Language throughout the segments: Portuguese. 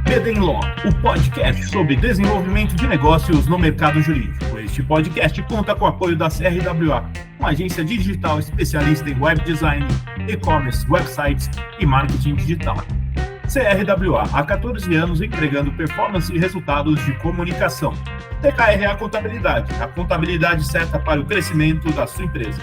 BD Law, o podcast sobre desenvolvimento de negócios no mercado jurídico. Este podcast conta com o apoio da CRWA, uma agência digital especialista em web design, e-commerce, websites e marketing digital. CRWA, há 14 anos entregando performance e resultados de comunicação. TKRA Contabilidade, a contabilidade certa para o crescimento da sua empresa.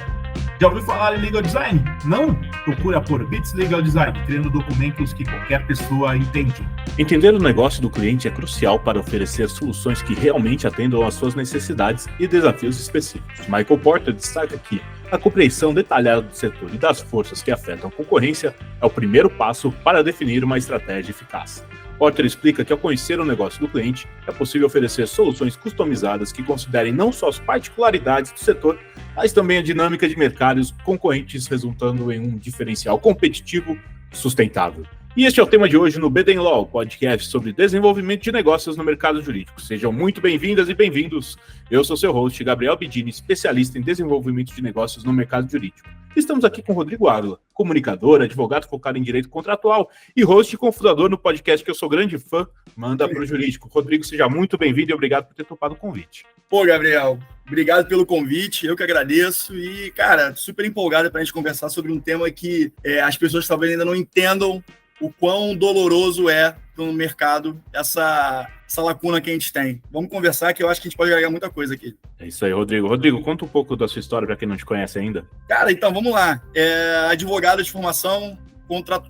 Já ouviu falar em Legal Design? Não? Procura por Bits Legal Design, criando documentos que qualquer pessoa entende. Entender o negócio do cliente é crucial para oferecer soluções que realmente atendam às suas necessidades e desafios específicos. Michael Porter destaca que a compreensão detalhada do setor e das forças que afetam a concorrência é o primeiro passo para definir uma estratégia eficaz. Porter explica que ao conhecer o negócio do cliente, é possível oferecer soluções customizadas que considerem não só as particularidades do setor, mas também a dinâmica de mercados concorrentes, resultando em um diferencial competitivo sustentável. E este é o tema de hoje no BD Law, podcast sobre desenvolvimento de negócios no mercado jurídico. Sejam muito bem-vindas e bem-vindos. Eu sou seu host, Gabriel Bidini, especialista em desenvolvimento de negócios no mercado jurídico. Estamos aqui com Rodrigo Ávila, comunicador, advogado focado em direito contratual e host e cofundador no podcast que eu sou grande fã, Manda Pro Jurídico. Rodrigo, seja muito bem-vindo e obrigado por ter topado o convite. Pô, Gabriel, obrigado pelo convite, eu que agradeço e, cara, super empolgado para a gente conversar sobre um tema que as pessoas talvez ainda não entendam o quão doloroso é no mercado essa lacuna que a gente tem. Vamos conversar que eu acho que a gente pode agregar muita coisa aqui. É isso aí, Rodrigo. Rodrigo, conta um pouco da sua história para quem não te conhece ainda. Cara, então vamos lá. Advogado de formação,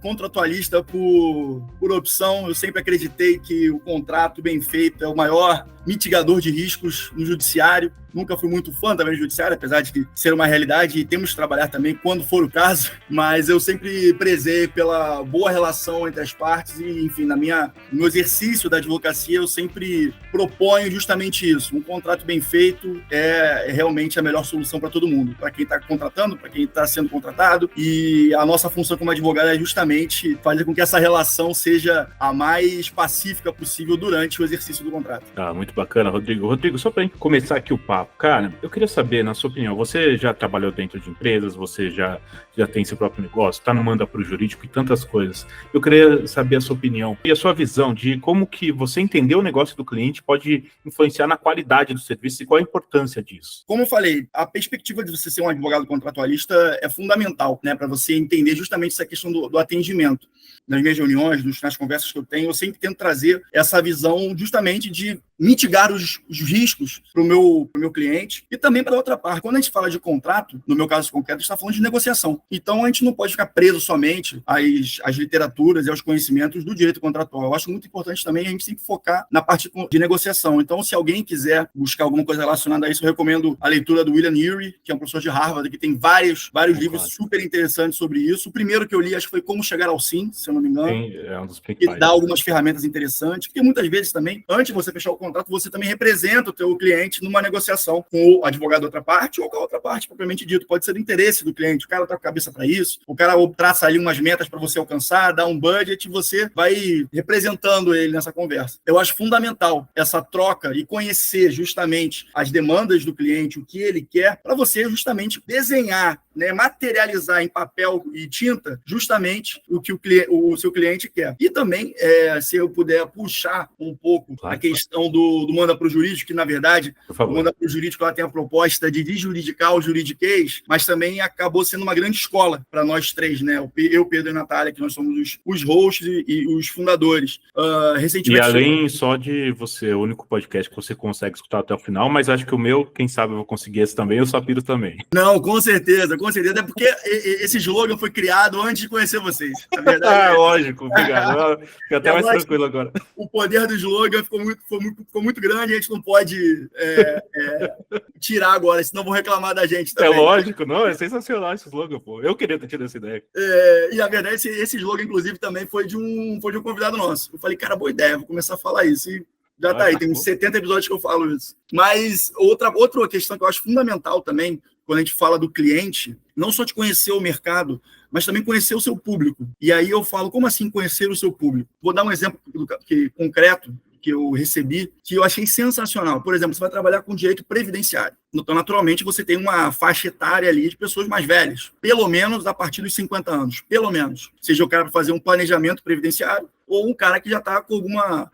contratualista por opção. Eu sempre acreditei que o contrato bem feito é o maior mitigador de riscos no judiciário. Nunca fui muito fã também do judiciário, apesar de ser uma realidade e temos que trabalhar também quando for o caso, mas eu sempre prezei pela boa relação entre as partes e, enfim, no meu exercício da advocacia, eu sempre proponho justamente isso. Um contrato bem feito é realmente a melhor solução para todo mundo, para quem está contratando, para quem está sendo contratado, e a nossa função como advogado é justamente fazer com que essa relação seja a mais pacífica possível durante o exercício do contrato. Muito bacana, Rodrigo. Rodrigo, só para gente começar aqui o papo, cara, eu queria saber, na sua opinião, você já trabalhou dentro de empresas, você já tem seu próprio negócio, está no Manda Pro Jurídico e tantas coisas. Eu queria saber a sua opinião e a sua visão de como que você entender o negócio do cliente pode influenciar na qualidade do serviço e qual a importância disso. Como eu falei, a perspectiva de você ser um advogado contratualista é fundamental, né, para você entender justamente essa questão do atendimento. Nas minhas reuniões, nas conversas que eu tenho, eu sempre tento trazer essa visão justamente de mitigar os riscos para o meu cliente e também para a outra parte. Quando a gente fala de contrato, no meu caso concreto, a gente está falando de negociação. Então, a gente não pode ficar preso somente às literaturas e aos conhecimentos do direito contratual. Eu acho muito importante também a gente sempre focar na parte de negociação. Então, se alguém quiser buscar alguma coisa relacionada a isso, eu recomendo a leitura do William Ury, que é um professor de Harvard, que tem vários livros super interessantes sobre isso. O primeiro que eu li, acho que foi Como Chegar ao Sim, se eu não me engano. Sim, é um dos principais. Que dá algumas ferramentas interessantes, porque muitas vezes também, antes de você fechar o contrato, você também representa o teu cliente numa negociação com o advogado da outra parte ou com a outra parte, propriamente dito. Pode ser do interesse do cliente, o cara está com a cabeça para isso, o cara traça ali umas metas para você alcançar, dá um budget e você vai representando ele nessa conversa. Eu acho fundamental essa troca e conhecer justamente as demandas do cliente, o que ele quer, para você justamente desenhar, né, materializar em papel e tinta justamente o que o seu cliente quer. E também, se eu puder puxar um pouco a questão do Manda Pro Jurídico, que na verdade o Manda Pro Jurídico ela tem a proposta de desjuridicar o juridiquês, mas também acabou sendo uma grande escola para nós três, né? Eu, Pedro e Natália, que nós somos os hosts e os fundadores. Recentemente, e além só de você, o único podcast que você consegue escutar até o final, mas acho que o meu, quem sabe eu vou conseguir esse também, o Sapiro também. Não, com certeza, é porque esse slogan foi criado antes de conhecer vocês. Na verdade, lógico, obrigado. Fica até mais tranquilo agora. O poder do slogan ficou muito grande, a gente não pode tirar agora, senão vão reclamar da gente também. É lógico, não, é sensacional esse slogan, pô. Eu queria ter tido essa ideia. E na verdade, esse slogan, inclusive, também foi de um convidado nosso. Eu falei, cara, boa ideia, vou começar a falar isso. E já tá aí, tem uns 70 episódios que eu falo isso. Mas outra questão que eu acho fundamental também, quando a gente fala do cliente, não só de conhecer o mercado, mas também conhecer o seu público. E aí eu falo, como assim conhecer o seu público? Vou dar um exemplo concreto que eu recebi, que eu achei sensacional. Por exemplo, você vai trabalhar com direito previdenciário. Então, naturalmente, você tem uma faixa etária ali de pessoas mais velhas, pelo menos a partir dos 50 anos, pelo menos. Seja o cara para fazer um planejamento previdenciário, ou um cara que já está com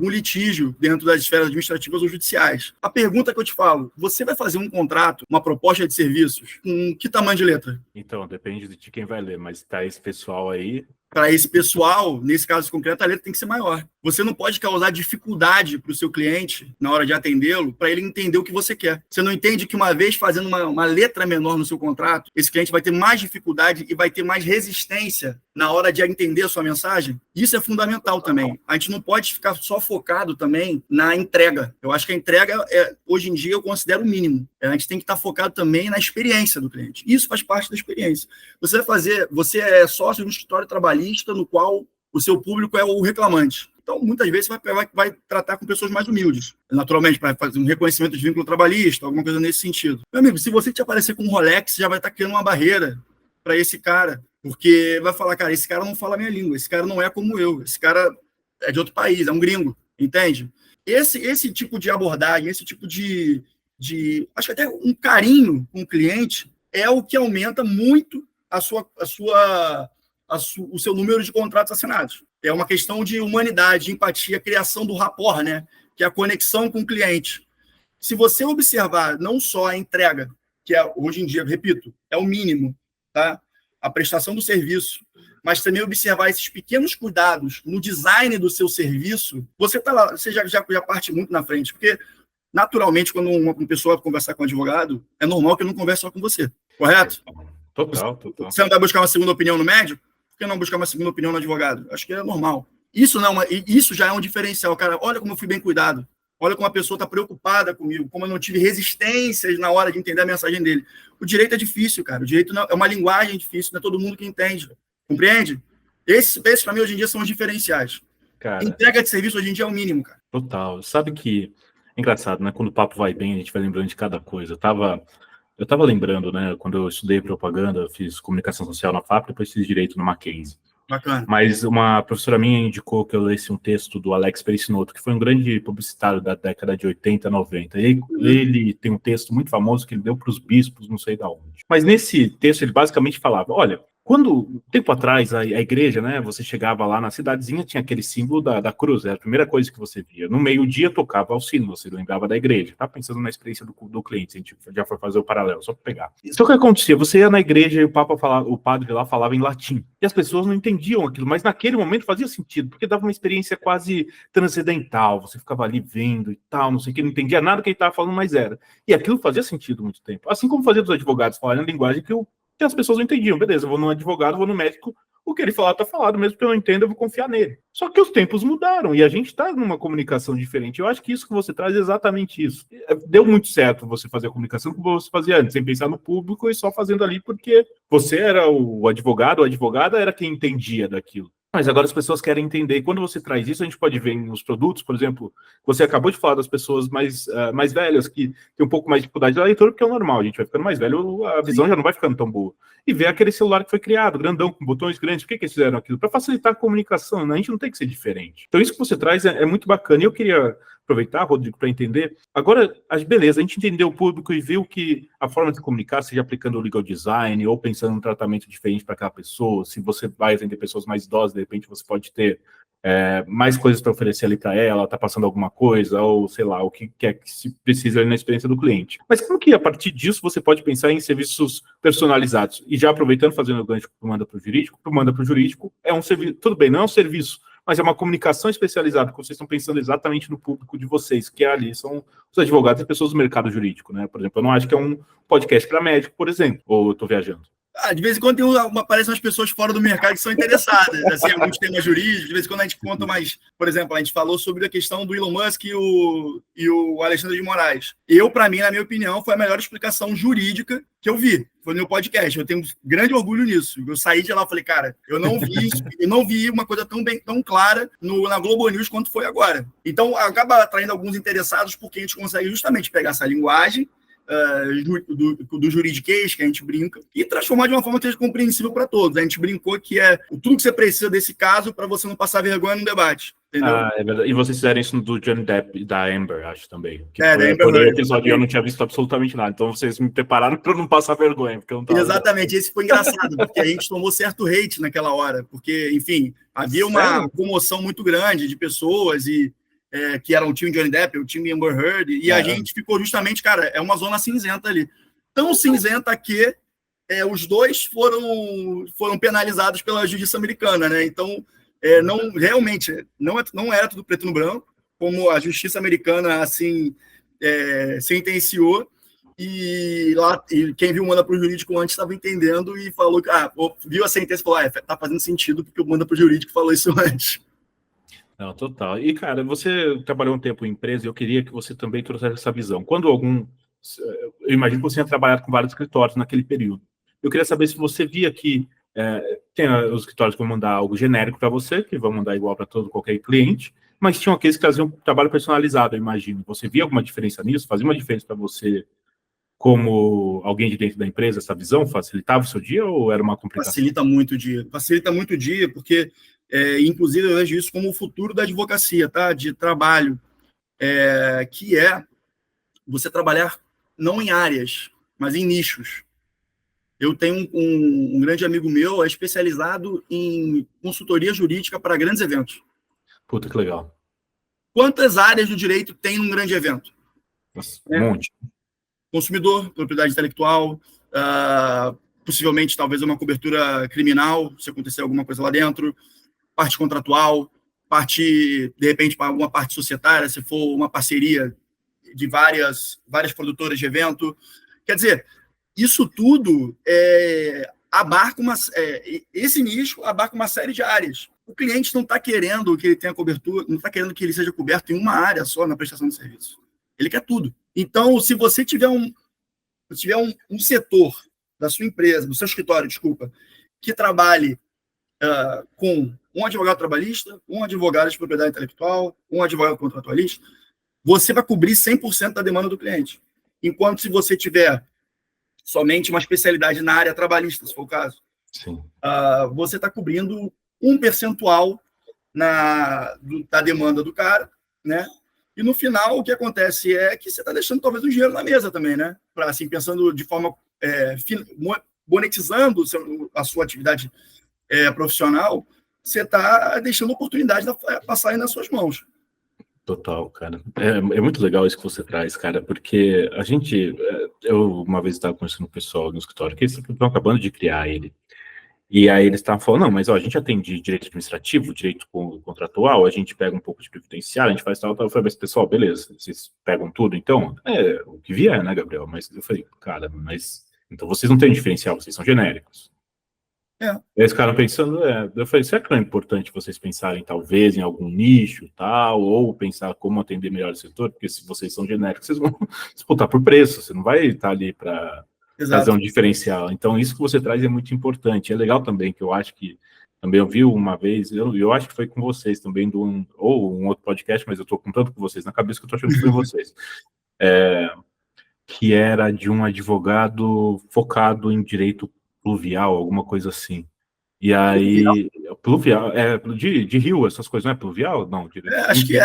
um litígio dentro das esferas administrativas ou judiciais. A pergunta que eu te falo, você vai fazer um contrato, uma proposta de serviços, com que tamanho de letra? Então, depende de quem vai ler, mas tá esse pessoal aí... Para esse pessoal, nesse caso concreto, a letra tem que ser maior. Você não pode causar dificuldade para o seu cliente, na hora de atendê-lo, para ele entender o que você quer. Você não entende que uma vez fazendo uma letra menor no seu contrato, esse cliente vai ter mais dificuldade e vai ter mais resistência na hora de entender a sua mensagem? Isso é fundamental também. A gente não pode ficar só focado também na entrega. Eu acho que a entrega, hoje em dia, eu considero o mínimo. A gente tem que estar focado também na experiência do cliente. Isso faz parte da experiência. Você é sócio de um escritório trabalhista no qual o seu público é o reclamante. Então, muitas vezes, você vai tratar com pessoas mais humildes, naturalmente, para fazer um reconhecimento de vínculo trabalhista, alguma coisa nesse sentido. Meu amigo, se você te aparecer com um Rolex, você já vai estar criando uma barreira para esse cara, porque vai falar, cara, esse cara não fala a minha língua, esse cara não é como eu, esse cara é de outro país, é um gringo, entende? Esse tipo de abordagem, esse tipo de acho que até um carinho com o cliente é o que aumenta muito o seu número de contratos assinados. É uma questão de humanidade, de empatia, criação do rapport, né? Que é a conexão com o cliente. Se você observar não só a entrega, que hoje em dia, repito, é o mínimo, tá? A prestação do serviço, mas também observar esses pequenos cuidados no design do seu serviço, você já parte muito na frente, porque naturalmente, quando uma pessoa vai conversar com um advogado, é normal que ele não converse só com você, correto? Total. Você não vai buscar uma segunda opinião no médico? Por que não buscar uma segunda opinião no advogado? Acho que é normal. Isso já é um diferencial, cara. Olha como eu fui bem cuidado. Olha como a pessoa está preocupada comigo, como eu não tive resistências na hora de entender a mensagem dele. O direito é difícil, cara. O direito é uma linguagem difícil, não é todo mundo que entende. Compreende? Esses para mim, hoje em dia, são os diferenciais. Cara, entrega de serviço, hoje em dia, é o mínimo, cara. Total. Sabe que é engraçado, né? Quando o papo vai bem, a gente vai lembrando de cada coisa. Eu estava lembrando, né? Quando eu estudei propaganda, fiz comunicação social na FAP, depois fiz direito no Mackenzie. Bacana. Mas uma professora minha indicou que eu lesse um texto do Alex Pericinoto, que foi um grande publicitário da década de 80, 90. E ele tem um texto muito famoso que ele deu para os bispos, não sei de onde. Mas nesse texto ele basicamente falava, olha, quando, tempo atrás, a igreja, né, você chegava lá na cidadezinha, tinha aquele símbolo da cruz, era a primeira coisa que você via. No meio-dia tocava o sino, você lembrava da igreja. Tá pensando na experiência do cliente, a gente já foi fazer o paralelo, só para pegar. Só que acontecia, você ia na igreja e o padre lá falava em latim. E as pessoas não entendiam aquilo, mas naquele momento fazia sentido, porque dava uma experiência quase transcendental, você ficava ali vendo e tal, não sei o que, não entendia nada que ele estava falando, mas era. E aquilo fazia sentido muito tempo. Assim como fazia dos advogados falarem a linguagem que as pessoas não entendiam. Beleza, eu vou no advogado, vou no médico, o que ele falar tá falado, mesmo que eu não entenda, eu vou confiar nele. Só que os tempos mudaram e a gente tá numa comunicação diferente. Eu acho que isso que você traz é exatamente isso. Deu muito certo você fazer a comunicação como você fazia antes, sem pensar no público e só fazendo ali porque você era o advogado, ou a advogada era quem entendia daquilo. Mas agora as pessoas querem entender. E quando você traz isso, a gente pode ver nos produtos, por exemplo, você acabou de falar das pessoas mais velhas, que tem um pouco mais de dificuldade da leitura, porque é o normal, a gente vai ficando mais velho, a visão já não vai ficando tão boa. E ver aquele celular que foi criado, grandão, com botões grandes, por que eles fizeram aquilo? Para facilitar a comunicação, né? A gente não tem que ser diferente. Então isso que você traz é muito bacana. E eu queria aproveitar, Rodrigo, para entender. Agora, beleza, a gente entendeu o público e viu que a forma de comunicar, seja aplicando o legal design ou pensando num tratamento diferente para aquela pessoa, se você vai atender pessoas mais idosas, de repente você pode ter mais coisas para oferecer ali para ela está passando alguma coisa, ou sei lá, o que quer que se precisa ali na experiência do cliente. Mas como que, a partir disso, você pode pensar em serviços personalizados? E já aproveitando, fazendo o gancho que manda para o jurídico, é um serviço, tudo bem, não é um serviço, mas é uma comunicação especializada, que vocês estão pensando exatamente no público de vocês, que ali são os advogados e pessoas do mercado jurídico, né? Por exemplo, eu não acho que é um podcast para médico, por exemplo, ou eu estou viajando. De vez em quando aparecem umas pessoas fora do mercado que são interessadas, assim, alguns temas jurídicos. De vez em quando a gente conta mais, por exemplo, a gente falou sobre a questão do Elon Musk e o Alexandre de Moraes. Para mim, na minha opinião, foi a melhor explicação jurídica que eu vi. Foi no meu podcast. Eu tenho grande orgulho nisso. Eu saí de lá e falei, cara, eu não vi uma coisa tão clara na Globo News quanto foi agora. Então, acaba atraindo alguns interessados porque a gente consegue justamente pegar essa linguagem do juridiquês, que a gente brinca, e transformar de uma forma que seja compreensível para todos. A gente brincou que é tudo que você precisa desse caso para você não passar vergonha no debate. Entendeu? É verdade. E vocês fizeram isso do Johnny Depp e da Amber, acho também. Que da Amber foi o Heard, episódio eu não tinha visto absolutamente nada. Então vocês me prepararam para não passar vergonha. Porque eu não tava... Exatamente, esse foi engraçado, porque a gente tomou certo hate naquela hora, porque, enfim, havia uma comoção muito grande de pessoas que eram o time Johnny Depp, o time Amber Heard, e a gente ficou justamente, cara, é uma zona cinzenta ali. Tão cinzenta que os dois foram penalizados pela justiça americana, né? Então, realmente, não era tudo preto no branco, como a justiça americana, assim, sentenciou, e quem viu o manda para o jurídico antes estava entendendo e falou que, viu a sentença e falou, tá fazendo sentido porque o manda para o jurídico falou isso antes. Não, total. E, cara, você trabalhou um tempo em empresa e eu queria que você também trouxesse essa visão. Eu imagino que você tinha trabalhado com vários escritórios naquele período. Eu queria saber se você via que tem os escritórios que vão mandar algo genérico para você, que vão mandar igual para qualquer cliente, mas tinham aqueles que traziam um trabalho personalizado, eu imagino. Você via alguma diferença nisso? Fazia uma diferença para você, como alguém de dentro da empresa, essa visão? Facilitava o seu dia ou era uma complicação? Facilita muito o dia, porque, inclusive, eu vejo isso como o futuro da advocacia, tá? De trabalho, que é você trabalhar não em áreas, mas em nichos. Eu tenho um grande amigo meu, especializado em consultoria jurídica para grandes eventos. Puta, que legal. Quantas áreas do direito tem num grande evento? Nossa, um monte. Consumidor, propriedade intelectual, possivelmente, talvez, uma cobertura criminal, se acontecer alguma coisa lá dentro, parte contratual, de repente, para alguma parte societária, se for uma parceria de várias produtoras de evento. Quer dizer, isso tudo esse nicho abarca uma série de áreas. O cliente não está querendo que ele tenha cobertura, não está querendo que ele seja coberto em uma área só na prestação de serviço. Ele quer tudo. Então, se você tiver um setor da sua empresa, do seu escritório, que trabalhe com um advogado trabalhista, um advogado de propriedade intelectual, um advogado contratualista, você vai cobrir 100% da demanda do cliente. Enquanto se você tiver somente uma especialidade na área trabalhista, se for o caso, você está cobrindo um percentual da demanda do cara, né? E no final, o que acontece é que você está deixando talvez um dinheiro na mesa também, né? Assim, pensando de forma monetizando a sua atividade profissional, você está deixando oportunidades passarem nas suas mãos. Total, cara. É muito legal isso que você traz, cara, porque eu uma vez estava conversando com o pessoal no escritório, que eles estão acabando de criar ele. E aí eles estavam falando, não, mas a gente atende direito administrativo, direito contratual, a gente pega um pouco de previdenciário, a gente faz tal. Eu falei, mas pessoal, beleza, vocês pegam tudo, então? O que vier, né, Gabriel? Mas eu falei, cara, então vocês não têm diferencial, vocês são genéricos. Aí eles ficaram pensando, eu falei, será que não é importante vocês pensarem talvez em algum nicho tal, ou pensar como atender melhor o setor? Porque se vocês são genéricos, vocês vão disputar por preço, você não vai estar ali para fazer um diferencial. Então, isso que você traz é muito importante. É legal também, que eu acho que também eu vi uma vez, eu acho que foi com vocês também, ou um outro podcast, mas eu estou contando com vocês na cabeça que eu estou achando que foi vocês. Que era de um advogado focado em direito pluvial, alguma coisa assim. E aí, pluvial, de rio, essas coisas, não é pluvial? Não, direito. Acho que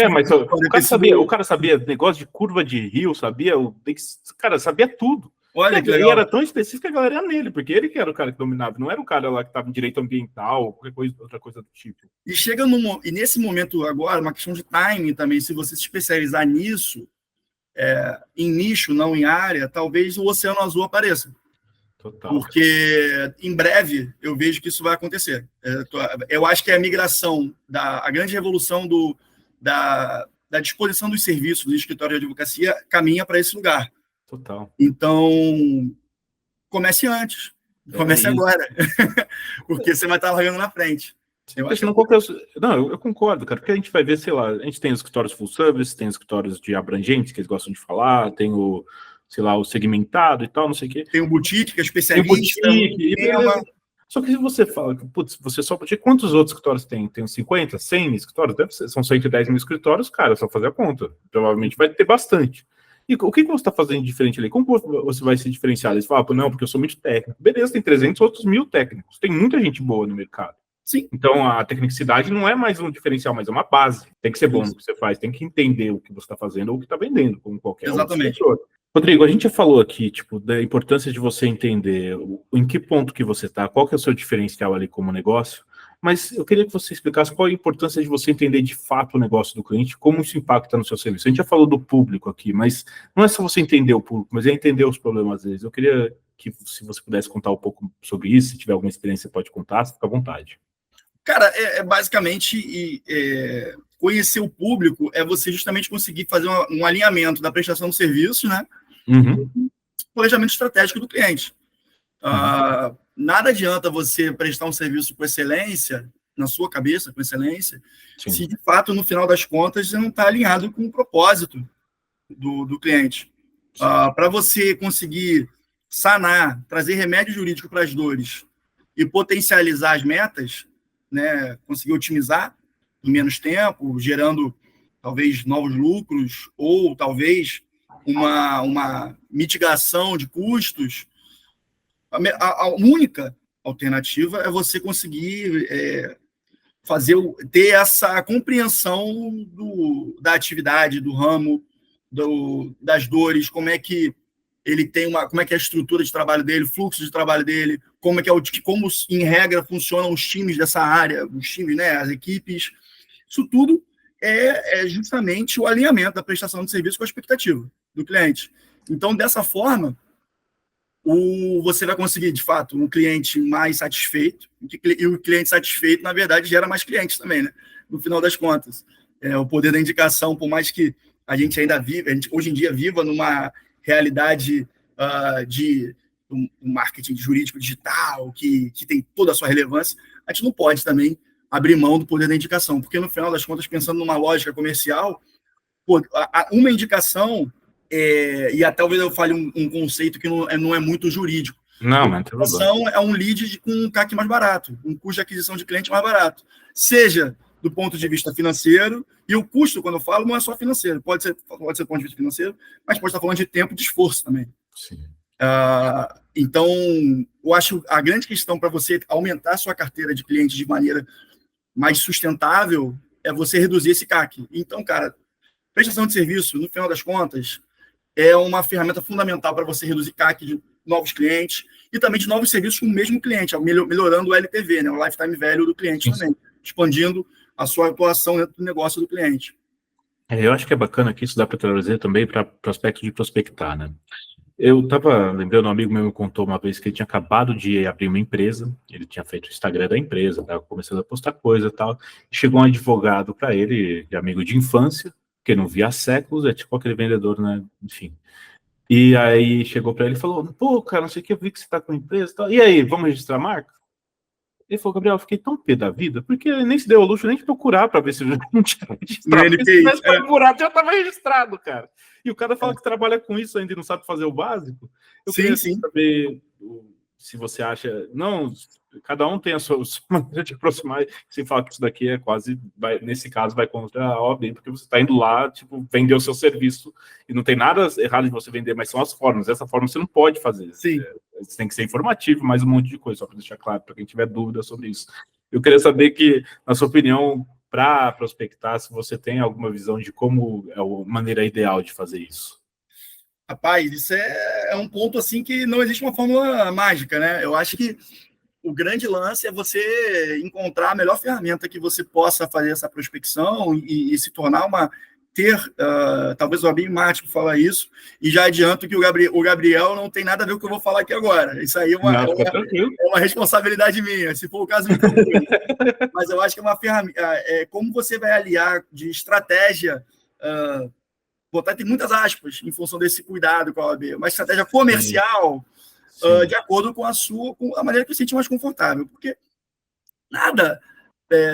mas o cara sabia negócio de curva de rio, sabia tudo. Olha, e era tão específico que a galera era nele, porque ele que era o cara que dominava, não era o cara lá que estava em direito ambiental, outra coisa do tipo. E nesse momento agora, uma questão de timing também, se você se especializar nisso, em nicho, não em área, talvez o Oceano Azul apareça. Total. Porque em breve eu vejo que isso vai acontecer. Eu acho que a migração, a grande revolução da disposição dos serviços do escritório de advocacia caminha para esse lugar. Total. Então, comece antes. Comece agora. Porque você vai estar largando na frente. Eu concordo, cara, porque a gente vai ver, sei lá, a gente tem os escritórios full service, tem os escritórios de abrangentes, que eles gostam de falar, tem o segmentado e tal, não sei o quê. Tem o boutique, que é especialista. Só que se você fala, putz, você só pode... Quantos outros escritórios tem? Tem uns 50, 100 escritórios? São 110 mil escritórios, cara, é só fazer a conta. Provavelmente vai ter bastante. E o que você está fazendo diferente ali? Como você vai se diferenciar? Eles falam, não, porque eu sou muito técnico. Beleza, tem 300 outros 1.000 técnicos. Tem muita gente boa no mercado. Sim. Então, a tecnicidade não é mais um diferencial, mas é uma base. Tem que ser bom no que você faz, tem que entender o que você está fazendo ou o que está vendendo, como qualquer Exatamente. outro setor. Rodrigo, a gente já falou aqui, tipo, da importância de você entender em que ponto que você está, qual que é o seu diferencial ali como negócio, mas eu queria que você explicasse qual a importância de você entender de fato o negócio do cliente, como isso impacta no seu serviço. A gente já falou do público aqui, mas não é só você entender o público, mas é entender os problemas deles. Eu queria que, se você pudesse contar um pouco sobre isso, se tiver alguma experiência, você pode contar, fica à vontade. Cara, basicamente conhecer o público é você justamente conseguir fazer um alinhamento da prestação do serviço, né? Planejamento estratégico do cliente. Nada adianta você prestar um serviço com excelência, na sua cabeça, com excelência, se de fato, no final das contas, você não está alinhado com o propósito do cliente. Para você conseguir sanar, trazer remédio jurídico para as dores e potencializar as metas, né, conseguir otimizar em menos tempo, gerando talvez novos lucros ou talvez uma mitigação de custos. A única alternativa é você conseguir ter essa compreensão da atividade, do ramo, das dores, como é que ele tem como é que é a estrutura de trabalho dele, fluxo de trabalho dele, como em regra funcionam os times dessa área, os times, né, as equipes. Isso tudo é justamente o alinhamento da prestação de serviço com a expectativa do cliente. Então, dessa forma, você vai conseguir, de fato, um cliente mais satisfeito, e o cliente satisfeito, na verdade, gera mais clientes também, né? No final das contas. O poder da indicação, por mais que a gente ainda hoje em dia viva numa realidade de um marketing jurídico digital, que tem toda a sua relevância, a gente não pode também abrir mão do poder da indicação, porque no final das contas, pensando numa lógica comercial, uma indicação, e até talvez eu fale um conceito que não é muito jurídico. Não, mas a indicação é um lead com um CAC mais barato, um custo de aquisição de cliente mais barato, seja do ponto de vista financeiro, e o custo, quando eu falo, não é só financeiro, pode ser do ponto de vista financeiro, mas pode estar falando de tempo e de esforço também. Sim. Então, eu acho a grande questão para você aumentar a sua carteira de clientes de maneira mais sustentável é você reduzir esse CAC. Então, cara, prestação de serviço, no final das contas, é uma ferramenta fundamental para você reduzir CAC de novos clientes e também de novos serviços com o mesmo cliente, melhorando o LTV, né, o lifetime value do cliente também, expandindo a sua atuação dentro do negócio do cliente. Eu acho que é bacana que isso dá para trazer também para o aspecto de prospectar, né? Eu estava lembrando, um amigo meu me contou uma vez que ele tinha acabado de abrir uma empresa, ele tinha feito o Instagram da empresa, estava começando a postar coisa e tal, e chegou um advogado para ele, de amigo de infância, que não via há séculos, é tipo aquele vendedor, né? Enfim. E aí chegou para ele e falou, pô, cara, não sei o que, eu vi que você está com a empresa e tal, e aí, vamos registrar a marca? Ele falou, Gabriel, eu fiquei tão pé da vida, porque nem se deu ao luxo nem de procurar para ver se não tinha registrado. Se tivesse procurado, já estava registrado, cara. E o cara fala que trabalha com isso ainda e não sabe fazer o básico. Eu queria saber se você acha... Não, cada um tem a sua maneira de aproximar. Você fala que isso daqui é quase... nesse caso, vai contra a OAB, porque você está indo lá, tipo, vender o seu serviço. E não tem nada errado em você vender, mas são as formas. Essa forma você não pode fazer. Sim. Você tem que ser informativo, mais um monte de coisa, só para deixar claro, para quem tiver dúvida sobre isso. Eu queria saber que, na sua opinião, para prospectar, se você tem alguma visão de como é a maneira ideal de fazer isso. Rapaz, isso é um ponto assim que não existe uma fórmula mágica, né? Eu acho que o grande lance é você encontrar a melhor ferramenta que você possa fazer essa prospecção e se tornar talvez o Abim Martins fala isso, e já adianto que o Gabriel não tem nada a ver com o que eu vou falar aqui agora. Isso aí é uma responsabilidade minha, se for o caso. Mas eu acho que é uma ferramenta. Como você vai aliar de estratégia, tem muitas aspas em função desse cuidado com a OAB, uma estratégia comercial de acordo com com a maneira que você se sente mais confortável, porque nada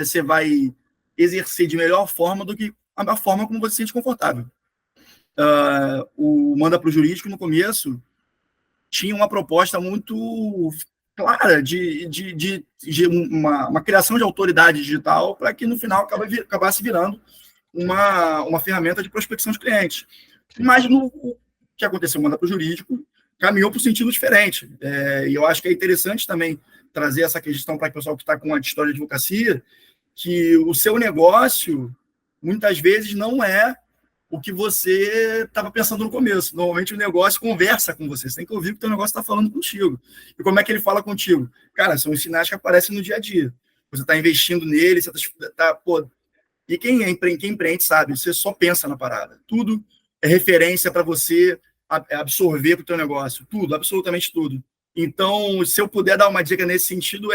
você vai exercer de melhor forma do que a forma como você se sente confortável. O Manda para o Jurídico, no começo, tinha uma proposta muito clara de uma criação de autoridade digital para que, no final, acabasse virando uma ferramenta de prospecção de clientes. Mas que aconteceu, manda para o jurídico, caminhou para um sentido diferente. E eu acho que é interessante também trazer essa questão para o pessoal que está com a história de advocacia, que o seu negócio, muitas vezes, não é o que você estava pensando no começo. Normalmente o negócio conversa com você. Você tem que ouvir o que o teu negócio está falando contigo. E como é que ele fala contigo? Cara, são os sinais que aparecem no dia a dia. Você está investindo nele, você está... E quem empreende sabe, você só pensa na parada. Tudo é referência para você absorver para o teu negócio. Tudo, absolutamente tudo. Então, se eu puder dar uma dica nesse sentido,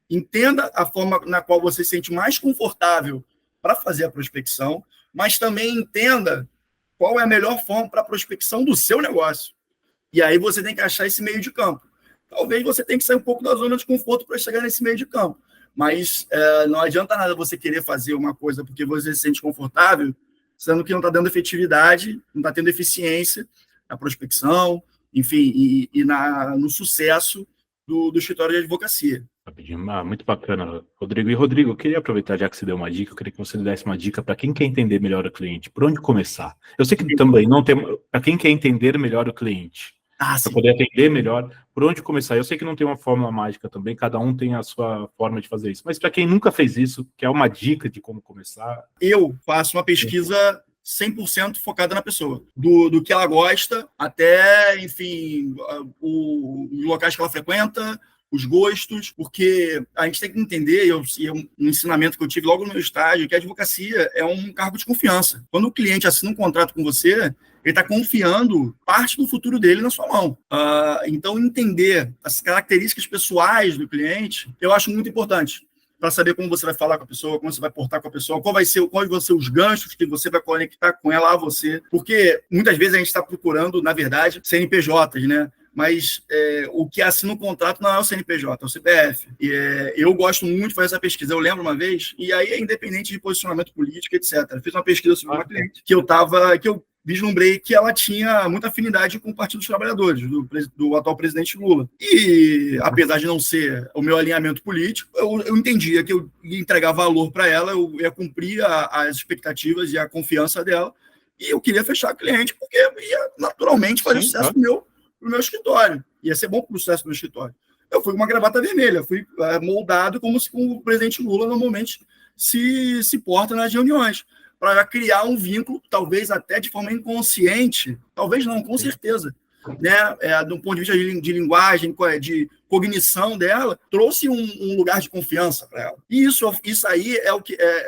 entenda a forma na qual você se sente mais confortável para fazer a prospecção, mas também entenda qual é a melhor forma para a prospecção do seu negócio. E aí você tem que achar esse meio de campo. Talvez você tenha que sair um pouco da zona de conforto para chegar nesse meio de campo. Mas não adianta nada você querer fazer uma coisa porque você se sente confortável, sendo que não está dando efetividade, não está tendo eficiência na prospecção, enfim, no sucesso do escritório de advocacia. Muito bacana, Rodrigo. E, Rodrigo, eu queria aproveitar, já que você deu uma dica, eu queria que você desse uma dica para quem quer entender melhor o cliente. Por onde começar? Eu sei que também não tem... Para quem quer entender melhor o cliente, para poder atender melhor, por onde começar? Eu sei que não tem uma fórmula mágica também, cada um tem a sua forma de fazer isso. Mas para quem nunca fez isso, quer uma dica de como começar? Eu faço uma pesquisa 100% focada na pessoa, do que ela gosta até, enfim, os locais que ela frequenta, os gostos, porque a gente tem que entender, e é um ensinamento que eu tive logo no meu estágio, que a advocacia é um cargo de confiança. Quando o cliente assina um contrato com você, ele está confiando parte do futuro dele na sua mão. Então, entender as características pessoais do cliente, eu acho muito importante, para saber como você vai falar com a pessoa, como você vai portar com a pessoa, quais vão ser os ganchos que você vai conectar com ela a você. Porque muitas vezes a gente está procurando, na verdade, CNPJs, né? Mas o que assina o contrato não é o CNPJ, é o CPF. Eu gosto muito de fazer essa pesquisa. Eu lembro uma vez, e aí é independente de posicionamento político, etc. Eu fiz uma pesquisa sobre uma cliente que eu vislumbrei que ela tinha muita afinidade com o Partido dos Trabalhadores, do atual presidente Lula. E, apesar de não ser o meu alinhamento político, eu entendia que eu ia entregar valor para ela, eu ia cumprir as expectativas e a confiança dela, e eu queria fechar a cliente, porque ia naturalmente fazer sucesso pro meu escritório. Ia ser bom para o sucesso do meu escritório. Eu fui com uma gravata vermelha, fui moldado como o presidente Lula normalmente se porta nas reuniões, para criar um vínculo, talvez até de forma inconsciente, talvez não, com certeza, né? Do ponto de vista de linguagem, de cognição dela, trouxe um lugar de confiança para ela. E isso aí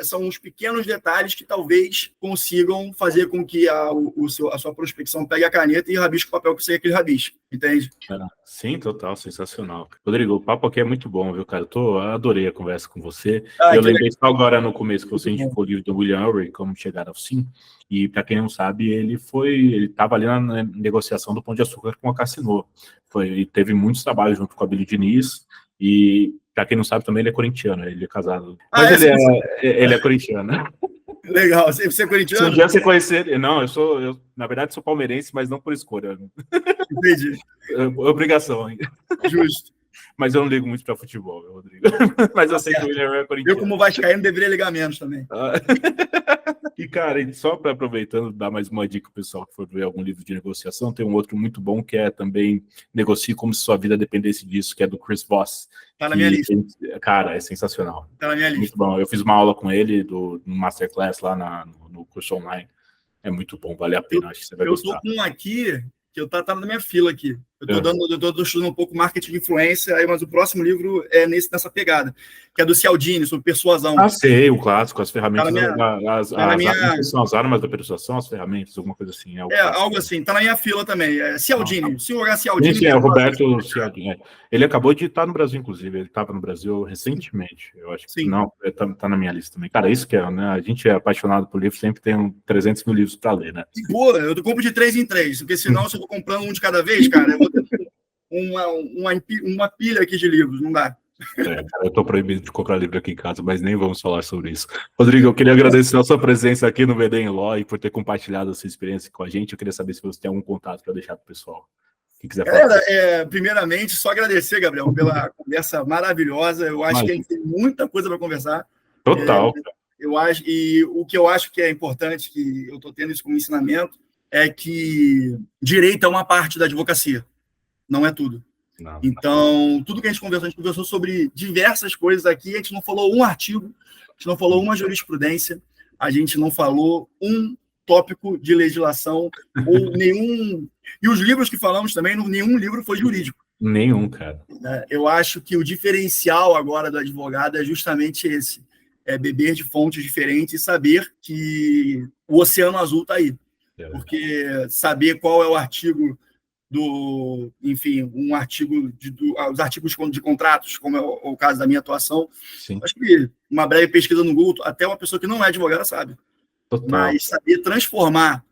são os pequenos detalhes que talvez consigam fazer com que a sua prospecção pegue a caneta e rabisque o papel que você quer que ele rabisque, entende? Sim, total, sensacional. Rodrigo, o papo aqui é muito bom, viu, cara? Adorei a conversa com você. Eu lembrei só agora no começo que você indicou o livro do William Ury, Como Chegar ao Sim. E para quem não sabe, ele estava ali na negociação do Pão de Açúcar com a Cassino. E teve muitos trabalhos junto com a Billie Diniz. E para quem não sabe também, ele é corintiano, ele é casado. Mas ele é corintiano. Legal, você é corintiano? Se um dia você conhecer... Não, eu na verdade sou palmeirense, mas não por escolha. Entendi. Obrigação ainda. Justo. Mas eu não ligo muito para futebol, meu Rodrigo. Mas eu sei que o William é corintiano. Eu, como vascaíno, deveria ligar menos também. E, cara, só para aproveitando, dar mais uma dica pro pessoal que for ver algum livro de negociação, tem um outro muito bom que é também Negocie Como Se Sua Vida Dependesse Disso, que é do Chris Voss. Tá na minha lista. Cara, é sensacional. Tá na minha lista. Muito bom. Eu fiz uma aula com ele no Masterclass lá no curso online. É muito bom, vale a pena, acho que você vai gostar. Eu tô com um aqui, que tá na minha fila aqui. Eu tô estudando um pouco marketing de influência, mas o próximo livro é nessa pegada, que é do Cialdini, sobre persuasão. Sei, o clássico, as ferramentas, são as armas da persuasão, as ferramentas, alguma coisa assim. Algo assim, tá na minha fila também. Cialdini, se jogar Cialdini... Sim, é o Roberto Cialdini. Ele acabou de estar no Brasil, inclusive, ele estava no Brasil recentemente, eu acho que sim. Não, tá na minha lista também. Cara, isso que é, né? A gente é apaixonado por livros, sempre tem 300 mil livros para ler, né? Pô, eu compro de 3 em 3, porque senão se eu vou comprando um de cada vez, cara, eu vou ter uma pilha aqui de livros, não dá. Cara, eu tô proibido de comprar livro aqui em casa, mas nem vamos falar sobre isso. Rodrigo, eu queria agradecer a sua presença aqui no VD em Law e por ter compartilhado a sua experiência com a gente. Eu queria saber se você tem algum contato para deixar pro pessoal. O que quiser falar. Galera, primeiramente, só agradecer, Gabriel, pela conversa maravilhosa. Eu acho que a gente tem muita coisa para conversar. Total. Eu acho, e o que eu acho que é importante, que eu estou tendo isso como ensinamento, é que direito é uma parte da advocacia, não é tudo. Não. Então, tudo que a gente conversou sobre diversas coisas aqui, a gente não falou um artigo, a gente não falou uma jurisprudência, a gente não falou um tópico de legislação, ou nenhum... E os livros que falamos também, nenhum livro foi jurídico. Nenhum, cara. Eu acho que o diferencial agora do advogado é justamente esse, é beber de fontes diferentes e saber que o oceano azul está aí. Porque saber qual é o artigo enfim, um artigo os artigos de contratos, como é o caso da minha atuação. Sim. Acho que uma breve pesquisa no Google, até uma pessoa que não é advogada sabe. Total. Mas saber transformar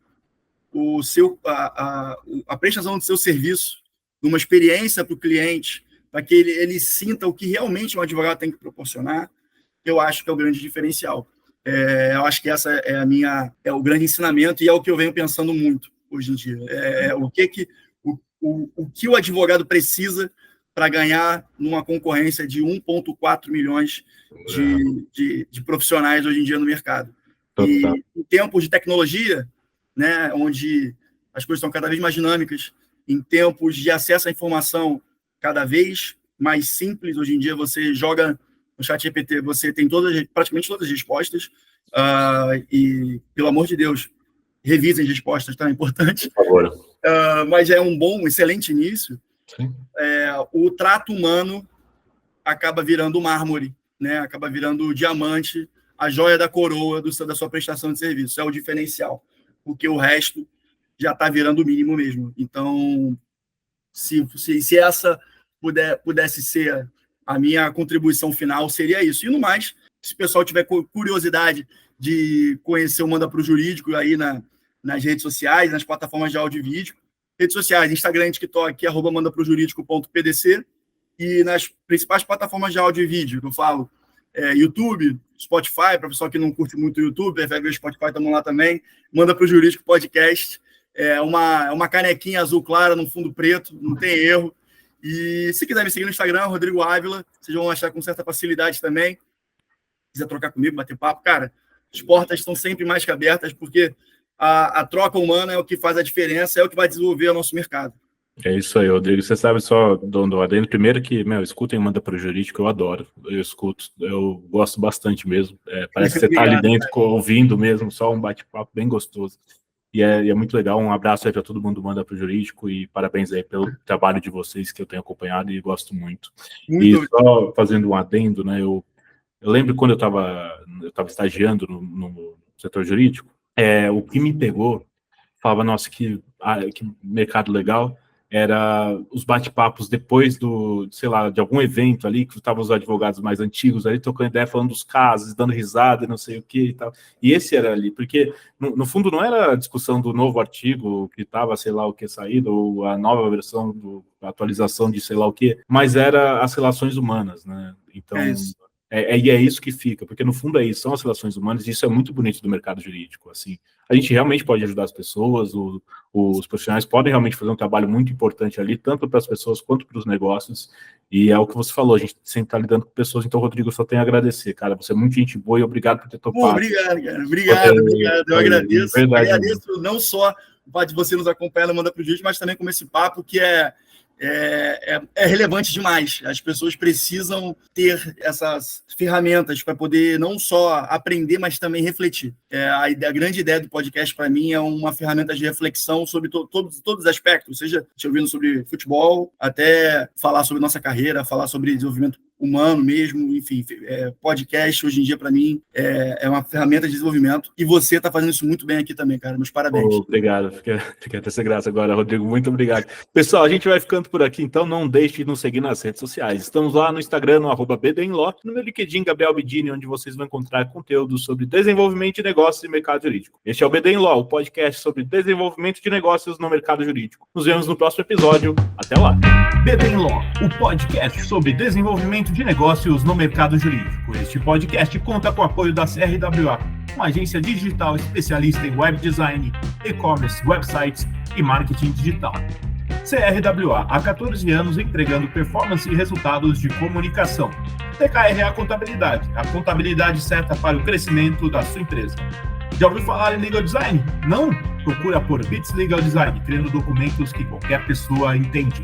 a prestação do seu serviço numa experiência para o cliente, para que ele sinta o que realmente um advogado tem que proporcionar, eu acho que é o grande diferencial. Eu acho que essa é o grande ensinamento e é o que eu venho pensando muito hoje em dia. O que o advogado precisa para ganhar numa concorrência de 1,4 milhões de profissionais hoje em dia no mercado. Total. E em tempos de tecnologia, né, onde as coisas estão cada vez mais dinâmicas, em tempos de acesso à informação cada vez mais simples, hoje em dia você joga no ChatGPT, você tem praticamente todas as respostas, e, pelo amor de Deus, revisem as respostas, tá? É importante. Por favor. Mas é um excelente início. Sim. O trato humano acaba virando mármore, né? Acaba virando diamante, a joia da coroa da sua prestação de serviço. É o diferencial, porque o resto já está virando o mínimo mesmo. Então, se essa pudesse ser a minha contribuição final, seria isso. E no mais, se o pessoal tiver curiosidade de conhecer o Manda Pro Jurídico aí nas redes sociais, nas plataformas de áudio e vídeo, redes sociais, Instagram e TikTok, @mandaprojuridico.pdc, e nas principais plataformas de áudio e vídeo, que eu falo, YouTube, Spotify, para o pessoal que não curte muito o YouTube, vai ver o Spotify, estamos lá também, Manda Pro Jurídico Podcast, uma canequinha azul clara no fundo preto, não tem erro. E se quiser me seguir no Instagram, Rodrigo Ávila, vocês vão achar com certa facilidade também. Se quiser trocar comigo, bater papo, cara, as portas estão sempre mais que abertas, porque a troca humana é o que faz a diferença, é o que vai desenvolver o nosso mercado. É isso aí, Rodrigo. Você sabe só, do adendo, primeiro que, escutem Manda Pro Jurídico, eu adoro. Eu escuto, eu gosto bastante mesmo. Parece que você está ali dentro, ouvindo mesmo, só um bate-papo bem gostoso. E é muito legal. Um abraço aí para todo mundo do Manda Pro Jurídico e parabéns aí pelo trabalho de vocês, que eu tenho acompanhado e gosto muito. E só fazendo um adendo, né? Eu lembro quando eu estava estagiando no setor jurídico, o que me pegou, falava, nossa, que mercado legal, era os bate-papos depois de algum evento ali, que estavam os advogados mais antigos ali, trocando ideia, falando dos casos, dando risada, não sei o que e tal. E esse era ali, porque no fundo não era a discussão do novo artigo que estava, sei lá o que, saído, ou a nova versão, a atualização de sei lá o que, mas era as relações humanas, né? Então, é isso que fica, porque no fundo é isso, são as relações humanas, e isso é muito bonito do mercado jurídico, assim. A gente realmente pode ajudar as pessoas, os profissionais podem realmente fazer um trabalho muito importante ali, tanto para as pessoas quanto para os negócios, e é o que você falou, a gente sempre está lidando com pessoas, então, Rodrigo, eu só tenho a agradecer, cara, você é muito gente boa e obrigado por ter topado. Obrigado, cara, obrigado, eu agradeço. Verdade, agradeço não só o fato de você nos acompanhar no Manda Pro Jurídico, mas também com esse papo que é relevante demais. As pessoas precisam ter essas ferramentas para poder não só aprender, mas também refletir. A grande ideia do podcast, para mim, é uma ferramenta de reflexão sobre todos os aspectos, seja te ouvindo sobre futebol, até falar sobre nossa carreira, falar sobre desenvolvimento humano mesmo, enfim, podcast hoje em dia para mim é uma ferramenta de desenvolvimento, e você está fazendo isso muito bem aqui também, cara, meus parabéns. Obrigado, fiquei até sem graça agora, Rodrigo, muito obrigado. Pessoal, a gente vai ficando por aqui, então não deixe de nos seguir nas redes sociais, estamos lá no Instagram, no @bdenlaw, no meu LinkedIn, Gabriel Bidini, onde vocês vão encontrar conteúdo sobre desenvolvimento de negócios e mercado jurídico. Este é o BD Law, o podcast sobre desenvolvimento de negócios no mercado jurídico. Nos vemos no próximo episódio, até lá. BD Law, o podcast sobre desenvolvimento de negócios no mercado jurídico. Este podcast conta com o apoio da CRWA, uma agência digital especialista em web design, e-commerce, websites e marketing digital. CRWA, há 14 anos entregando performance e resultados de comunicação. TKRA Contabilidade, a contabilidade certa para o crescimento da sua empresa. Já ouviu falar em legal design? Não? procura por Bits Legal Design, criando documentos que qualquer pessoa entende.